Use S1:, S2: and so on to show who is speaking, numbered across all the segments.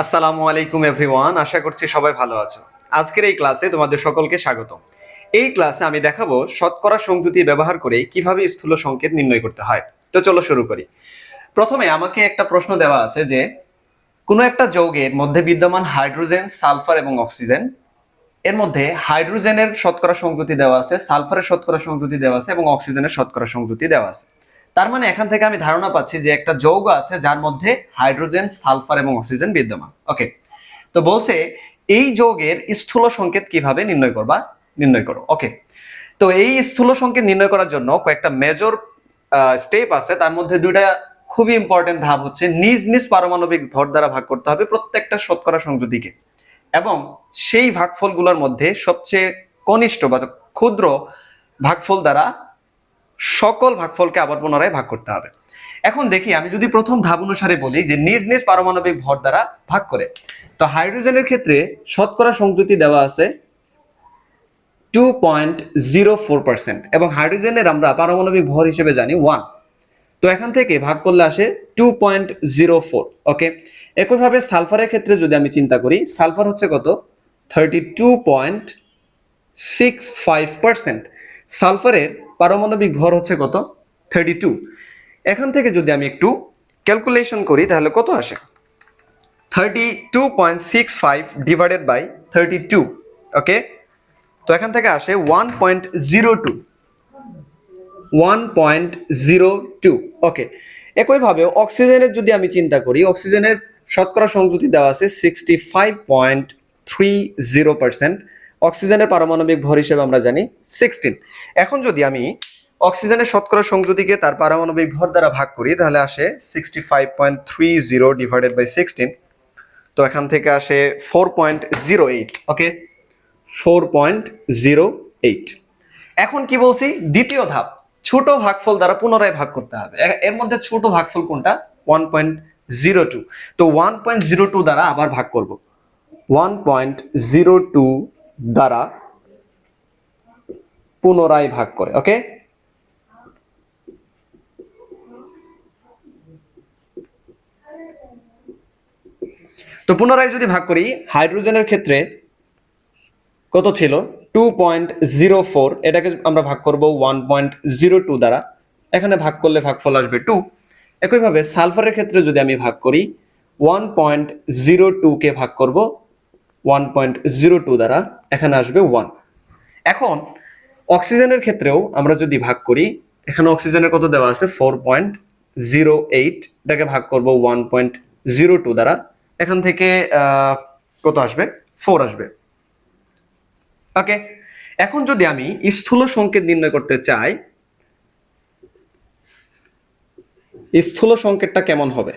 S1: আসসালামু আলাইকুম এভরিওয়ান, আশা করছি সবাই ভালো আছো। আজকের এই ক্লাসে তোমাদের সকলকে স্বাগত। এই ক্লাসে আমি দেখাবো শতকরা সংযুতি ব্যবহার করে কিভাবে স্থূল সংকেত নির্ণয় করতে হয়। তো চলো শুরু করি। প্রথমে আমাকে একটা প্রশ্ন দেওয়া আছে যে কোনো একটা যৌগের মধ্যে বিদ্যমান হাইড্রোজেন, সালফার এবং অক্সিজেন, এর মধ্যে হাইড্রোজেনের শতকরা সংযুতি দেওয়া আছে, সালফারের শতকরা সংযুতি দেওয়া আছে এবং অক্সিজেনের শতকরা সংযুতি দেওয়া আছে। তার মানে এখান থেকে আমি ধারণা পাচ্ছি যে একটা যৌগ আছে যার মধ্যে হাইড্রোজেন, সালফার এবং অক্সিজেন বিদ্যমান। ওকে, তো বলছে এই যৌগের স্থূল সংকেত কিভাবে নির্ণয় করো। ওকে, তো এই স্থূল সংকেত নির্ণয় করার জন্য কয়েকটা মেজর স্টেপ আছে। তার মধ্যে দুইটা খুবই ইম্পর্টেন্ট ধাপ হচ্ছে নিজ নিজ পারমাণবিক ভর দ্বারা ভাগ করতে হবে প্রত্যেকটা শতকরা সংযুতিকে, এবং সেই ভাগফলগুলোর মধ্যে সবচেয়ে কনিষ্ঠ বা ক্ষুদ্র ভাগফল দ্বারা সকল ভাগফলকে আবার পুনরায় ভাগ করতে হবে। এখন দেখি, আমি যদি প্রথম ধাপ অনুসারে বলি যে নিজ নিজ পারমাণবিক ভর দ্বারা ভাগ করে, তো হাইড্রোজেনের ক্ষেত্রে শতকরা সংযুতি দেওয়া আছে 2.04% এবং হাইড্রোজেনের আমরা পারমাণবিক ভর হিসেবে জানি 1। তো এখান থেকে ভাগ করলে আসে 2.04। ওকে, একইভাবে সালফারের ক্ষেত্রে যদি আমি চিন্তা করি, সালফার হচ্ছে কত? 32.65%। সালফারের পারমাণবিক ভর হচ্ছে কত? 32। এখান থেকে যদি আমি একটু ক্যালকুলেশন করি তাহলে কত আসে? 32.65 ডিভাইডেড বাই 32। ওকে, তো এখান থেকে আসে 1.02। ওকে, একইভাবে অক্সিজেনের যদি আমি চিন্তা করি, অক্সিজেনের শতকরা সংযুতি দেওয়া আছে 65.30%। অক্সিজেনের পারমাণবিক ভর হিসেবে আমরা জানি 16। এখন যদি আমি অক্সিজেনের শতকরা সংযুতিকে তার পারমাণবিক ভর দ্বারা ভাগ করি তাহলে আসে 65.30 ডিভাইডেড বাই 16। তো এখান থেকে আসে 4.08। ওকে, 4.08। এখন কি বলছি? দ্বিতীয় ধাপ, ছোট ভাগফল দ্বারা পুনরায় ভাগ করতে হবে। এর মধ্যে ছোট ভাগফল কোনটা? 1.02। তো 1.02 দ্বারা আবার ভাগ করব। 1.02 দ্বারা পুনরায় ভাগ করে। ওকে, তো পুনরায় যদি ভাগ করি, হাইড্রোজেনের ক্ষেত্রে কত ছিল? 2.04। এটাকে আমরা ভাগ করব 1.02 দ্বারা, এখানে ভাগ করলে ভাগফল আসবে 2। একইভাবে সালফারের ক্ষেত্রে যদি আমি ভাগ করি, 1.02 কে ভাগ করব 1.02 দ্বারা, এখানে আসবে 1। এখন অক্সিজেনের ক্ষেত্রেও আমরা যদি ভাগ করি, এখানে অক্সিজেনের কত দেওয়া আছে? 4.08। এটাকে ভাগ করব 1.02 দ্বারা, এখান থেকে কত আসবে? 4 আসবে। ওকে, এখন যদি আমি স্থূল সংকেত নির্ণয় করতে চাই, স্থূল সংকেতটা কেমন হবে?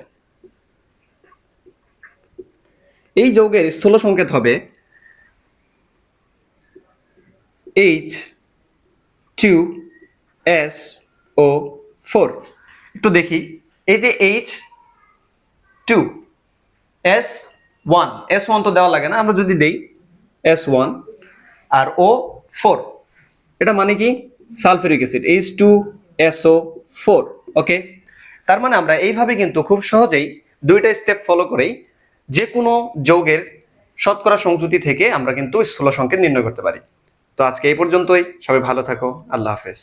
S1: এই যৌগের স্থূল সংকেত হবে H2SO4। একটু দেখি, এই যে H2S1 তো দেওয়া লাগে না, আমরা যদি দেই S1 আর O4, এটা মানে কি? Sulphuric acid, H2SO4। ওকে, তার মানে আমরা এইভাবে কিন্তু খুব সহজেই দুইটা স্টেপ ফলো করেই যে কোনো যৌগের শতকরা সংযুতি থেকে আমরা কিন্তু স্থূল সংকেত নির্ণয় করতে পারি। তো আজকে এই পর্যন্তই, সবাই ভালো থাকো, আল্লাহ হাফেজ।